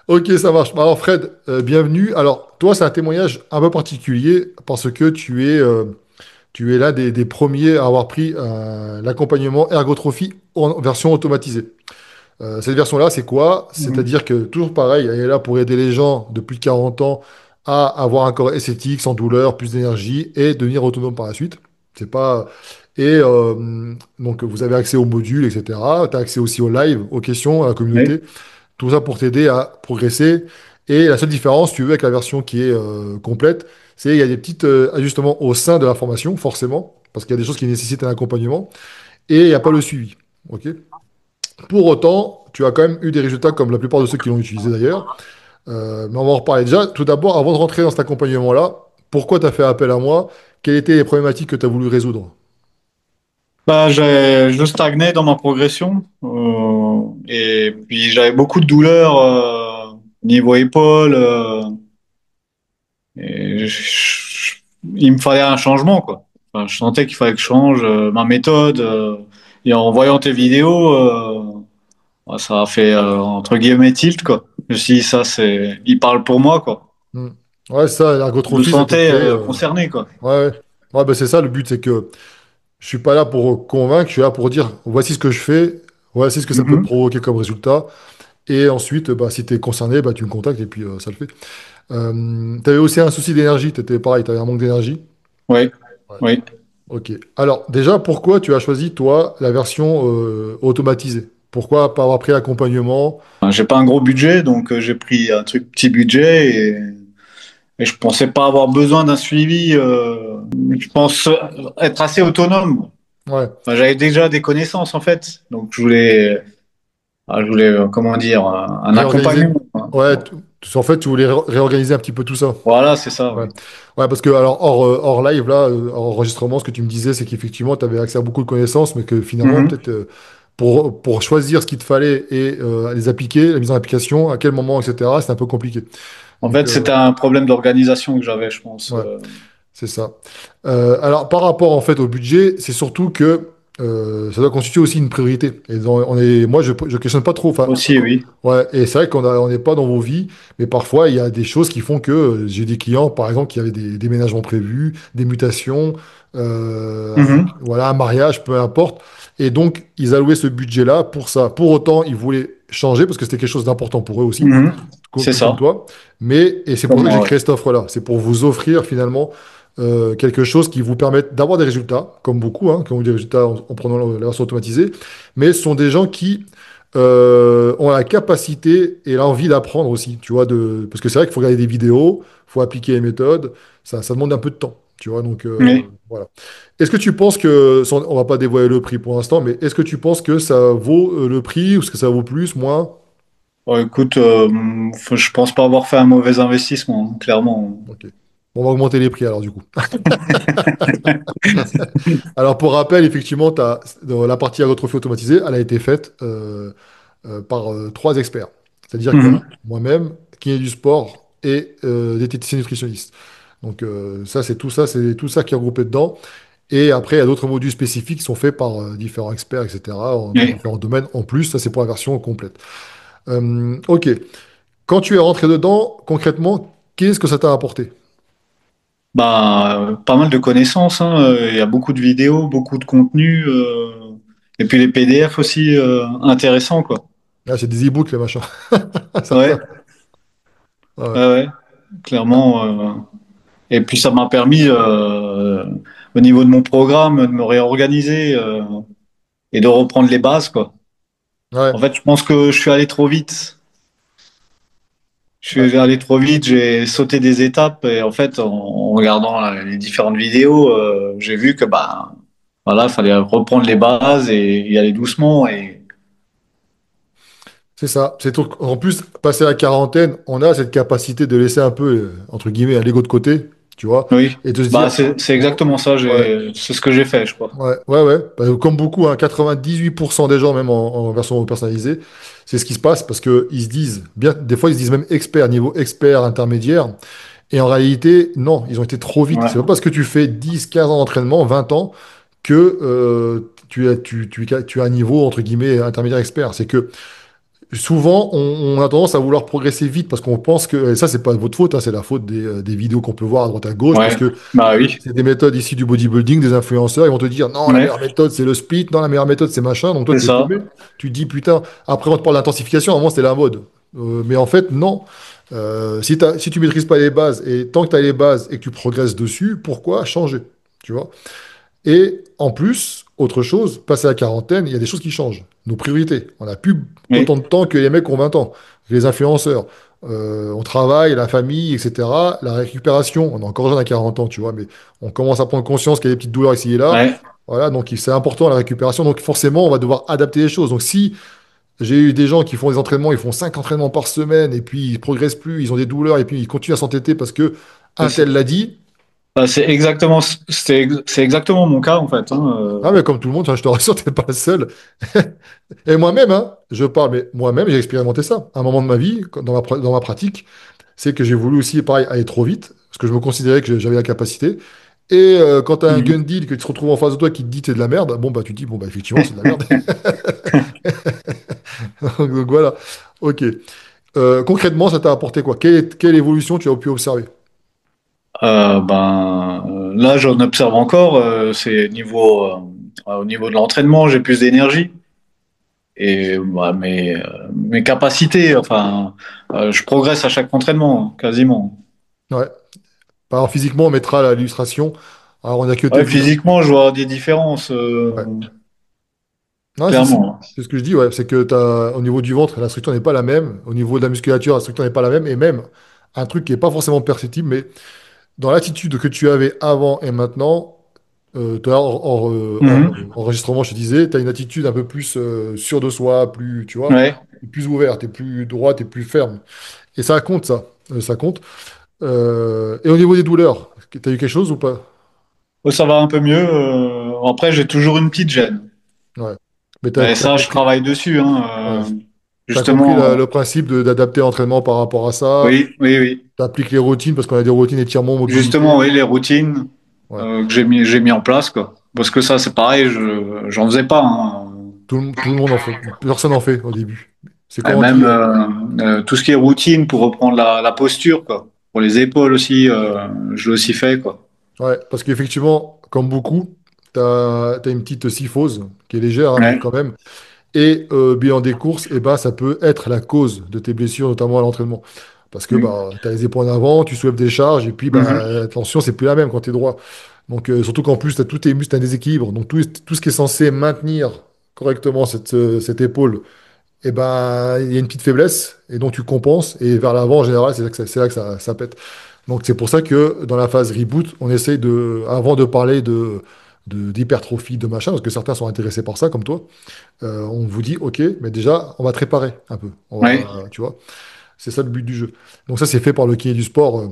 Ok, ça marche. Alors Fred, bienvenue. Alors toi, c'est un témoignage un peu particulier parce que tu es l'un des premiers à avoir pris l'accompagnement ergotrophie en version automatisée. Cette version-là, c'est quoi? Mhm. C'est-à-dire que toujours pareil, elle est là pour aider les gens de plus de 40 ans à avoir un corps esthétique, sans douleur, plus d'énergie et devenir autonome par la suite. C'est pas... Et donc vous avez accès aux modules, etc. Tu as accès aussi au live, aux questions, à la Oui. communauté. Tout ça pour t'aider à progresser. Et la seule différence, tu veux, avec la version qui est complète, c'est qu'il y a des petits ajustements au sein de la formation, forcément, parce qu'il y a des choses qui nécessitent un accompagnement, et il n'y a pas le suivi. Ok. Pour autant, tu as quand même eu des résultats comme la plupart de ceux qui l'ont utilisé d'ailleurs. Mais on va en reparler. Déjà, tout d'abord, avant de rentrer dans cet accompagnement-là, pourquoi tu as fait appel à moi? Quelles étaient les problématiques que tu as voulu résoudre? Je stagnais dans ma progression et puis j'avais beaucoup de douleurs niveau épaule et il me fallait un changement quoi. Enfin, je sentais qu'il fallait que je change ma méthode et en voyant tes vidéos, ça a fait entre guillemets tilt quoi. Je me suis dit ça c'est, il parle pour moi quoi. Hmm. Ouais, ça, Je me l'ergotrophie, c'était sentais créé. concerné quoi. Ouais, ouais. Ouais, bah, c'est ça, le but, c'est que je suis pas là pour convaincre, je suis là pour dire voici ce que je fais, voici ce que ça peut te Mhm. provoquer comme résultat. Et ensuite, bah, si tu es concerné, bah, tu me contactes et puis ça le fait. Tu avais aussi un souci d'énergie, tu étais pareil, tu avais un manque d'énergie. Oui, Ouais. oui. Ok. Alors, déjà, pourquoi tu as choisi, toi, la version automatisée? Pourquoi pas avoir pris l'accompagnement? J'ai pas un gros budget, donc j'ai pris un truc petit budget et je pensais pas avoir besoin d'un suivi. Je pense être assez autonome. Ouais. Enfin, j'avais déjà des connaissances en fait, donc je voulais comment dire, un Réorganiser. accompagnement, quoi. Ouais, en fait, tu voulais réorganiser un petit peu tout ça. Voilà, c'est ça. Ouais. Oui. Ouais, parce que, alors, hors live, là, hors enregistrement, ce que tu me disais, c'est qu'effectivement, tu avais accès à beaucoup de connaissances, mais que finalement, Mhm. peut-être, pour choisir ce qu'il te fallait et les appliquer, la mise en application, à quel moment, etc., c'est un peu compliqué. En Donc, fait, c'était un problème d'organisation que j'avais, je pense. ouais. C'est ça. Alors, par rapport en fait au budget, c'est surtout que ça doit constituer aussi une priorité. Et moi, je questionne pas trop. Enfin, Aussi, oui. ouais, et c'est vrai on n'est pas dans vos vies, mais parfois il y a des choses qui font que j'ai des clients, par exemple, qui avaient des déménagements prévus, des mutations, Mhm. voilà, un mariage, peu importe. Et donc, ils allouaient ce budget-là pour ça. Pour autant, ils voulaient changer parce que c'était quelque chose d'important pour eux aussi, Mhm. C'est tout comme ça. toi. Et c'est pour Comme ça que j'ai moi, ouais. créé cette offre-là. C'est pour vous offrir finalement quelque chose qui vous permette d'avoir des résultats, comme beaucoup, hein, qui ont eu des résultats en prenant la version automatisée. Mais ce sont des gens qui ont la capacité et l'envie d'apprendre aussi, tu vois, parce que c'est vrai qu'il faut regarder des vidéos, il faut appliquer les méthodes, ça demande un peu de temps, tu vois, donc Oui. voilà. Est-ce que tu penses que, on va pas dévoiler le prix pour l'instant, mais est-ce que tu penses que ça vaut le prix ou est-ce que ça vaut plus, moins? Bon, écoute, je pense pas avoir fait un mauvais investissement, hein, clairement. Ok. On va augmenter les prix alors du coup. Alors pour rappel, effectivement, dans la partie agrotrophie automatisée, elle a été faite par trois experts. C'est-à-dire qu'il y a Mhm. moi-même, kiné du sport et diététicien nutritionniste. Donc c'est tout ça qui est regroupé dedans. Et après, il y a d'autres modules spécifiques qui sont faits par différents experts, etc., dans Oui. différents domaines. En plus, ça c'est pour la version complète. Ok. Quand tu es rentré dedans, concrètement, qu'est-ce que ça t'a apporté? Pas mal de connaissances, hein. Il y a beaucoup de vidéos, beaucoup de contenu, et puis les PDF aussi intéressants, quoi. Ah, c'est des e-books, les machins. Ouais, Certains. Ah ouais. ouais, ouais, clairement. Et puis ça m'a permis, au niveau de mon programme, de me réorganiser et de reprendre les bases, quoi. Ouais. En fait, je pense que je suis allé trop vite. Je Ouais. suis allé trop vite, j'ai sauté des étapes et en fait, en regardant les différentes vidéos, j'ai vu que voilà, fallait reprendre les bases et y aller doucement et C'est ça. En plus, passer la quarantaine, on a cette capacité de laisser un peu, entre guillemets, un l'ego de côté, tu vois, oui, et de se dire, c'est exactement ça. ouais, C'est ce que j'ai fait, je crois. ouais, ouais, ouais. Comme beaucoup, hein, 98% des gens, même en version personnalisée, c'est ce qui se passe parce qu'ils se disent, bien, des fois, ils se disent même expert, niveau expert, intermédiaire, et en réalité, non, ils ont été trop vite. C'est pas Ouais. parce que tu fais 10, 15 ans d'entraînement, 20 ans, que tu as un niveau, entre guillemets, intermédiaire expert. C'est que souvent, on a tendance à vouloir progresser vite parce qu'on pense que, et ça, c'est pas votre faute, hein, c'est la faute des vidéos qu'on peut voir à droite à gauche, parce Ouais, que bah oui, c'est des méthodes ici du bodybuilding, des influenceurs, ils vont te dire non, la ouais, meilleure méthode c'est le split, non, la meilleure méthode c'est machin, donc toi c'est tu es ça. paumé. Tu te dis putain, après on te parle d'intensification, avant c'était la mode. Mais en fait, non. Si tu maîtrises pas les bases, et tant que tu as les bases et que tu progresses dessus, pourquoi changer? Tu vois? Et en plus, autre chose, passé la quarantaine, il y a des choses qui changent. Nos priorités. On n'a plus Oui, autant de temps que les mecs qui ont 20 ans, les influenceurs. On travaille, la famille, etc. La récupération, on est encore jeune à 40 ans, tu vois, mais on commence à prendre conscience qu'il y a des petites douleurs ici et là. ouais. Voilà, donc c'est important la récupération. Donc forcément, on va devoir adapter les choses. Donc si j'ai eu des gens qui font des entraînements, ils font 5 entraînements par semaine et puis ils progressent plus, ils ont des douleurs et puis ils continuent à s'entêter parce que un tel l'a dit. Bah, c'est exactement mon cas en fait, hein. Ah, mais comme tout le monde, hein, je te rassure, t'es pas le seul. Et moi-même, hein, je parle, mais moi-même, j'ai expérimenté ça. À un moment de ma vie, dans ma pratique, c'est que j'ai voulu aussi, pareil, aller trop vite, parce que je me considérais que j'avais la capacité. Et quand tu as un gun Mhm. deal, que tu te retrouves en face de toi qui te dit que c'est de la merde, bon, bah, tu te dis, bon, bah, effectivement, c'est de la merde. Donc voilà. Ok. Concrètement, ça t'a apporté quoi? Quelle évolution tu as pu observer? Là, j'en observe encore. C'est au niveau de l'entraînement, j'ai plus d'énergie et bah, mes capacités. Enfin, je progresse à chaque entraînement, quasiment. Ouais. Alors, physiquement, on mettra l'illustration. Alors, on n'a que te Ouais, dire. physiquement, je vois des différences, Ouais. Non, si. clairement. C'est ce que je dis, ouais. C'est que au niveau du ventre, la structure n'est pas la même. Au niveau de la musculature, la structure n'est pas la même. Et même, un truc qui n'est pas forcément perceptible, mais dans l'attitude que tu avais avant et maintenant, tout à l'heure, hors Mhm. enregistrement, je te disais, tu as une attitude un peu plus sûre de soi, plus, tu vois, Ouais. plus ouverte, et plus droite, et plus ferme. Et ça compte, ça. Ça compte. Et au niveau des douleurs, tu as eu quelque chose ou pas? Oh, ça va un peu mieux. Après, j'ai toujours une petite gêne. Ouais. Mais tu as, Mais ça, je compris, travaille dessus, hein. ouais. T'as compris Justement. le principe d'adapter l'entraînement par rapport à ça. Oui, oui, oui. Tu appliques les routines parce qu'on a des routines étirement, Justement, mobilité. oui, les routines Ouais. que j'ai mis en place, quoi. Parce que ça, c'est pareil, j'en faisais pas, hein. Tout le monde en fait. Personne en fait au début. C'est Et quand on même dit. tout ce qui est routine pour reprendre la posture, quoi. Pour les épaules aussi, je l'ai aussi fait, quoi. Ouais, parce qu'effectivement, comme beaucoup, tu as une petite syphose qui est légère, hein, mais Ouais. quand même. Et bilan des courses, eh ben, ça peut être la cause de tes blessures, notamment à l'entraînement. Parce que Mm. bah, tu as les épaules en avant, tu soulèves des charges, et puis bah, Mhm. la tension, c'est plus la même quand tu es droit. Donc, surtout qu'en plus, tu as tous tes muscles, un déséquilibre. Donc, tout ce qui est censé maintenir correctement cette épaule, eh ben, il y a une petite faiblesse, et donc tu compenses, et vers l'avant, en général, c'est là que ça pète. Donc, c'est pour ça que dans la phase reboot, on essaye avant de parler d'hypertrophie, de machin, parce que certains sont intéressés par ça, comme toi, on vous dit, OK, mais déjà, on va te réparer un peu. Ouais. Tu vois, c'est ça le but du jeu. Donc, ça, c'est fait par le kiné du sport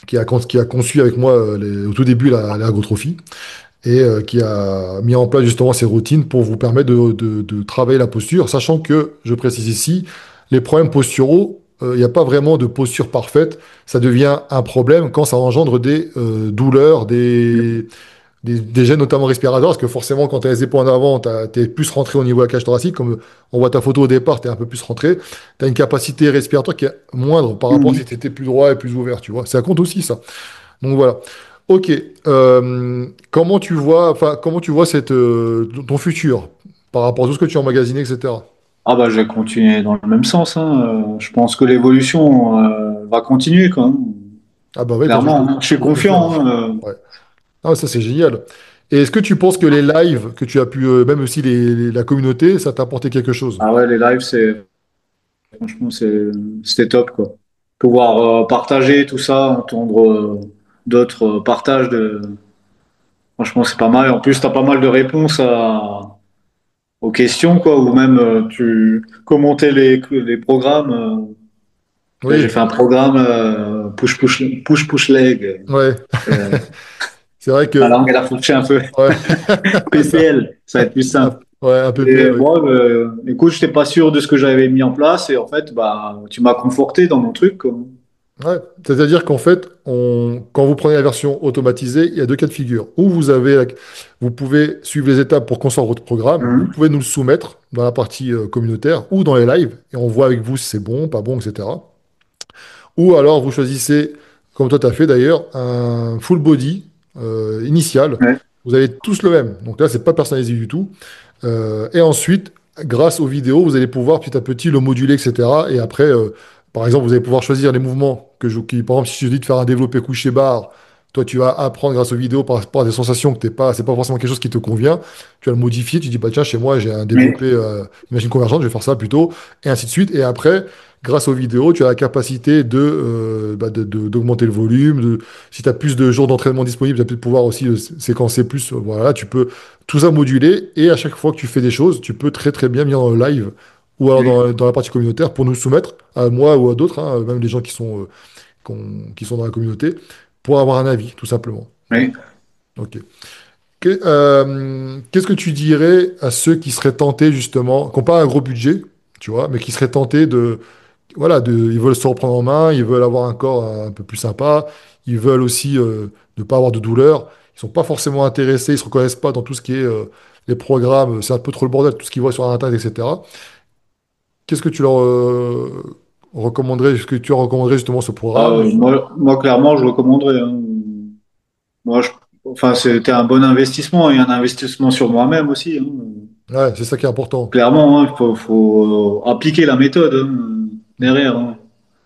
qui a conçu avec moi au tout début l'ergotrophie et qui a mis en place justement ces routines pour vous permettre de travailler la posture, sachant que, je précise ici, les problèmes posturaux, il n'y a pas vraiment de posture parfaite. Ça devient un problème quand ça engendre des douleurs, des gènes notamment respirateurs, parce que forcément, quand tu as les épaules en avant, tu es plus rentré au niveau de la cage thoracique. Comme on voit ta photo au départ, tu es un peu plus rentré. Tu as une capacité respiratoire qui est moindre par rapport à si Mhm. tu étais plus droit et plus ouvert, tu vois. Ça compte aussi, ça. Donc voilà. Ok. Comment tu vois ton futur par rapport à tout ce que tu as emmagasiné, etc. Ah bah, je vais continuer dans le même sens, hein. Je pense que l'évolution va continuer quand même. Ah bah oui, toi, Clairement, hein. Je je suis te le confirme. confiant, hein. Ouais. Ah, ça, c'est génial. Et est-ce que tu penses que les lives que tu as pu, même aussi la communauté, ça t'a apporté quelque chose? Ah ouais, les lives, franchement, c'était top, quoi. Pouvoir partager tout ça, entendre d'autres partages franchement, c'est pas mal. En plus, t'as pas mal de réponses aux questions, quoi, ou même tu commentais les programmes. Là, j'ai Oui, fait un programme push leg. ouais. Euh, C'est vrai la que. langue, elle a fourché un peu. Ouais. Ça, PPL, ça va être plus simple. ouais, un PPL, Et oui. moi, écoute, j'étais pas sûr de ce que j'avais mis en place et en fait, bah, tu m'as conforté dans mon truc, quoi. Ouais, c'est-à-dire qu'en fait, quand vous prenez la version automatisée, il y a deux cas de figure. Ou vous pouvez suivre les étapes pour construire votre programme, vous Mhm. pouvez nous le soumettre dans la partie communautaire ou dans les lives, et on voit avec vous si c'est bon, pas bon, etc. Ou alors vous choisissez, comme toi tu as fait d'ailleurs, un full body initial. Ouais. Vous avez tous le même. Donc là, c'est pas personnalisé du tout. Et ensuite, grâce aux vidéos, vous allez pouvoir petit à petit le moduler, etc. Et après, par exemple, vous allez pouvoir choisir les mouvements par exemple, si je te dis de faire un développé couché barre, toi, tu vas apprendre grâce aux vidéos par rapport à des sensations que t'es pas, c'est pas forcément quelque chose qui te convient. Tu vas le modifier, tu dis, bah tiens, chez moi, j'ai un Oui. développé imagine convergente, je vais faire ça plutôt, et ainsi de suite. Et après, grâce aux vidéos, tu as la capacité d'augmenter le volume. Si tu as plus de jours d'entraînement disponibles, tu vas peut-être pouvoir aussi séquencer plus. Voilà, tu peux tout ça moduler et à chaque fois que tu fais des choses, tu peux très très bien venir dans le live ou alors Oui. dans la partie communautaire pour nous soumettre à moi ou à d'autres, hein, même les gens qui sont dans la communauté, pour avoir un avis, tout simplement. Oui. Ok. Qu'est-ce que tu dirais à ceux qui seraient tentés justement, qui n'ont pas un gros budget, tu vois, mais qui seraient tentés ils veulent se reprendre en main, ils veulent avoir un corps un peu plus sympa, ils veulent aussi ne pas avoir de douleur, ils sont pas forcément intéressés, ils se reconnaissent pas dans tout ce qui est les programmes, c'est un peu trop le bordel, tout ce qu'ils voient sur Internet, etc. Qu'est-ce que tu leur recommanderais, est-ce que tu recommanderais justement ce Ah, programme? moi, clairement, je recommanderais, hein. Moi, enfin, c'était un bon investissement et un investissement sur moi-même aussi, hein. Ouais, c'est ça qui est important. Clairement, hein, faut appliquer la méthode, hein, Hmm. derrière, hein,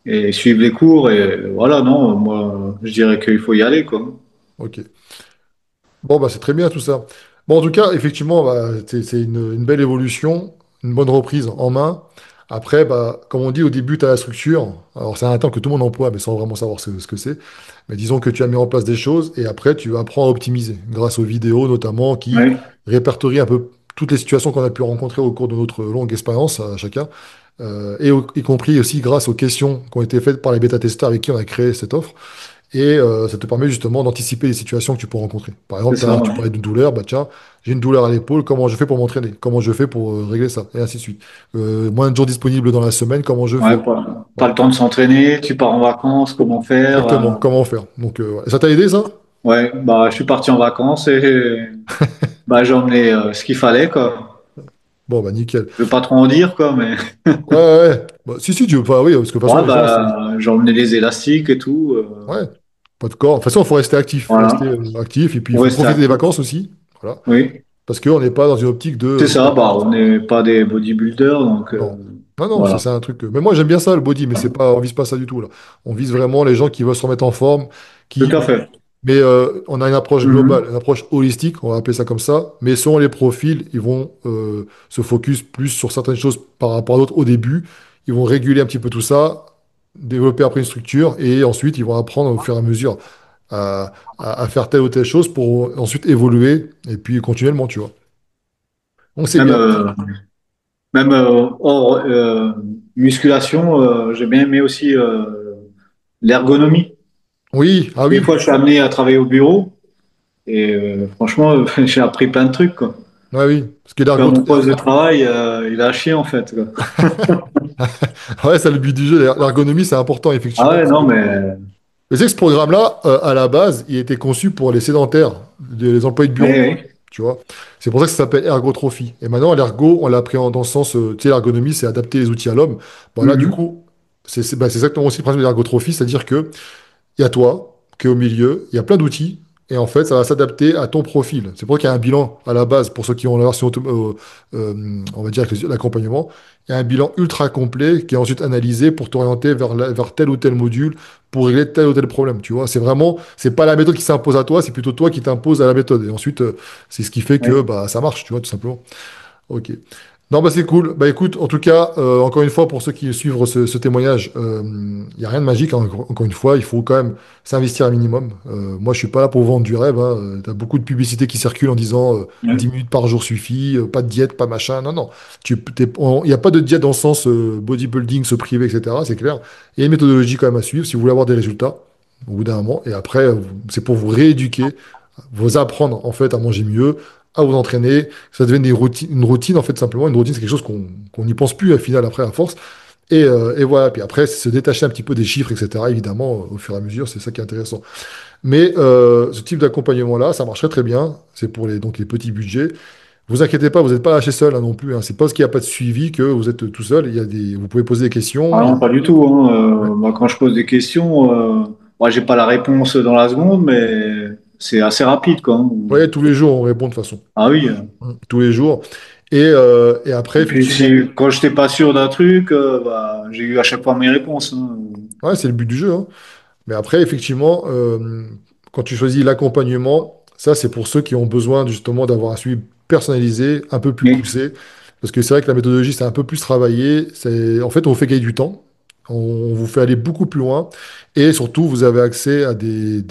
et suivre les cours. Et voilà, non, moi, je dirais qu'il faut y aller, quoi. Ok. Bon, bah, c'est très bien tout ça. Bon, en tout cas, effectivement, bah, c'est une belle évolution, une bonne reprise en main. Après, bah, comme on dit, au début, tu as la structure. Alors, c'est un terme que tout le monde emploie, mais sans vraiment savoir ce que c'est. Mais disons que tu as mis en place des choses et après, tu apprends à optimiser grâce aux vidéos, notamment, qui Oui, répertorient un peu toutes les situations qu'on a pu rencontrer au cours de notre longue expérience à chacun. Y compris aussi grâce aux questions qui ont été faites par les bêta-testeurs avec qui on a créé cette offre. Et ça te permet justement d'anticiper les situations que tu peux rencontrer. Par c'est exemple, ça, tu ouais. parlais d'une douleur, bah tiens, j'ai une douleur à l'épaule, comment je fais pour m'entraîner? Comment je fais pour régler ça? Et ainsi de suite. Moins de jours disponibles dans la semaine, comment je Ouais, fais? pas le Voilà. temps de s'entraîner, tu pars en vacances, comment faire? Exactement, comment faire? Donc, ouais. Ça t'a aidé, ça? Ouais, bah, je suis parti en vacances et bah, j'ai emmené ce qu'il fallait, quoi. Bon, bah nickel. Je veux pas trop en dire, quoi, mais Ouais, ouais, ouais. Bah, si, tu veux pas, oui, parce que de toute façon, ouais, les gens, c'est. bah, j'ai emmené les élastiques et tout. Ouais, pas de corps. De toute façon, il faut rester actif. Faut rester Voilà, actif et puis il pour faut rester profiter des actif. vacances aussi. Voilà. Oui, Parce qu'on n'est pas dans une optique de c'est ça, bah, on performance. n'est pas des bodybuilders, donc Non. Non, non, ça voilà. c'est un truc. Mais moi j'aime bien ça, le body, mais c'est pas, on vise pas ça du tout là. On vise vraiment les gens qui veulent se remettre en forme, Tout qui. à fait. Mais on a une approche globale, Mhm. une approche holistique, on va appeler ça comme ça. Mais selon les profils, ils vont se focus plus sur certaines choses par rapport à d'autres au début. Ils vont réguler un petit peu tout ça, développer après une structure, et ensuite ils vont apprendre au fur et à mesure à faire telle ou telle chose pour ensuite évoluer et puis continuellement, tu vois. Donc c'est Même, bien. même hors musculation, j'ai bien aimé aussi l'ergonomie. Oui, ah Des oui. fois, je suis amené à travailler au bureau et franchement, j'ai appris plein de trucs, quoi. Ah oui, parce que Faire mon poste de travail, il a chier en fait, quoi. ouais, c'est le but du jeu. L'ergonomie, c'est important, Ah effectivement. ouais, Parce que non, mais je sais que ce programme-là, à la base, il était conçu pour les sédentaires, les employés de oui, bureau. oui. Tu vois? C'est pour ça que ça s'appelle ergotrophie. Et maintenant, l'ergo, on l'a pris dans le sens, tu sais, l'ergonomie, c'est adapter les outils à l'homme. Bon, là, du Mhm. coup, c'est exactement aussi le principe de l'ergotrophie, c'est-à-dire que il y a toi qui est au milieu, il y a plein d'outils, et en fait, ça va s'adapter à ton profil. C'est pour ça qu'il y a un bilan à la base, pour ceux qui ont la version, on va dire, avec l'accompagnement. Il y a un bilan ultra complet qui est ensuite analysé pour t'orienter vers tel ou tel module pour régler tel ou tel problème. Tu vois, c'est pas la méthode qui s'impose à toi, c'est plutôt toi qui t'impose à la méthode. Et ensuite, c'est ce qui fait que Oui. bah, ça marche, tu vois, tout simplement. Ok. Non, bah c'est cool. Bah écoute, en tout cas, encore une fois, pour ceux qui suivent ce témoignage, il n'y a rien de magique, hein. Encore une fois, il faut quand même s'investir un minimum. Moi, je suis pas là pour vendre du rêve, hein. Tu as beaucoup de publicités qui circulent en disant 10 Oui. minutes par jour suffit, pas de diète, pas machin. Non, non. Il n'y a pas de diète dans le sens bodybuilding, se priver, etc. C'est clair. Il y a une méthodologie quand même à suivre si vous voulez avoir des résultats au bout d'un moment. Et après, c'est pour vous rééduquer, vous apprendre en fait à manger mieux, à vous entraîner, ça devient une routine en fait simplement. Une routine, c'est quelque chose qu'on n'y pense plus au final après à force. Et voilà, puis après, c'est se détacher un petit peu des chiffres, etc. Évidemment, au fur et à mesure, c'est ça qui est intéressant. Mais ce type d'accompagnement-là, ça marcherait très bien. C'est pour donc les petits budgets. Vous inquiétez pas, vous n'êtes pas lâché seul hein, non plus. Hein. C'est pas parce qu'il n'y a pas de suivi que vous êtes tout seul. Vous pouvez poser des questions. Ah non, pas du tout, Ouais. hein. Moi, quand je pose des questions, moi, j'ai pas la réponse dans la seconde, mais c'est assez rapide, quoi, hein. Ouais, tous les jours, on répond de toute façon. Ah oui. Tous les jours. Et après, Et puis, effectivement, quand j'étais pas sûr d'un truc, bah, j'ai eu à chaque fois mes réponses, hein. ouais, c'est le but du jeu. Hein. Mais après, effectivement, quand tu choisis l'accompagnement, ça, c'est pour ceux qui ont besoin justement d'avoir un suivi personnalisé, un peu plus Mais, poussé. Parce que c'est vrai que la méthodologie, c'est un peu plus travaillé. En fait, on vous fait gagner du temps. On vous fait aller beaucoup plus loin. Et surtout, vous avez accès à des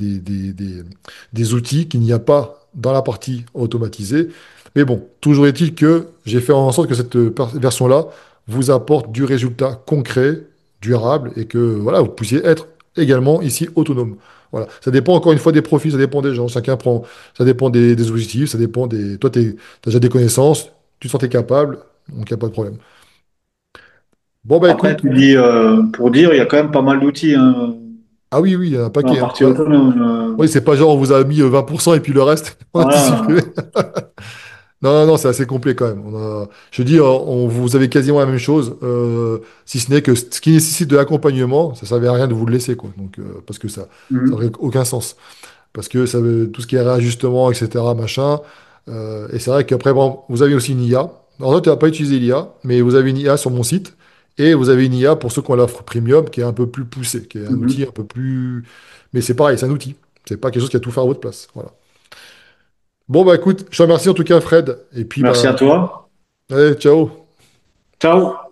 outils qu'il n'y a pas dans la partie automatisée. Mais bon, toujours est-il que j'ai fait en sorte que cette version-là vous apporte du résultat concret, durable, et que voilà, vous puissiez être également ici autonome. Voilà. Ça dépend encore une fois des profils, ça dépend des gens. Chacun prend, ça dépend des objectifs, ça dépend des. Toi, tu as déjà des connaissances, tu te sentais capable, donc il n'y a pas de problème. Bon, bah après, écoute, tu dis, pour dire, il y a quand même pas mal d'outils, hein, ah oui, oui, il y a un dans la paquet. Hein. partie autonome. Oui, c'est pas genre on vous a mis 20% et puis le reste, on a tout Voilà. supprimé. Non, non, non, c'est assez complet quand même. Je dis, vous avez quasiment la même chose, si ce n'est que ce qui nécessite de l'accompagnement, ça ne servait à rien de vous le laisser, quoi. Donc, parce que ça Mhm. n'aurait aucun sens. Parce que tout ce qui est réajustement, etc., machin. Et c'est vrai qu'après, bon, vous avez aussi une IA. Alors, toi, tu n'as pas utilisé l'IA, mais vous avez une IA sur mon site. Et vous avez une IA pour ceux qui ont l'offre premium, qui est un peu plus poussée, qui est un outil Mhm. un peu plus. Mais c'est pareil, c'est un outil. C'est pas quelque chose qui a tout faire à votre place. Voilà. Bon, bah écoute, je te remercie en tout cas, Fred. Et puis, Merci bah, à toi. allez, ciao. Ciao.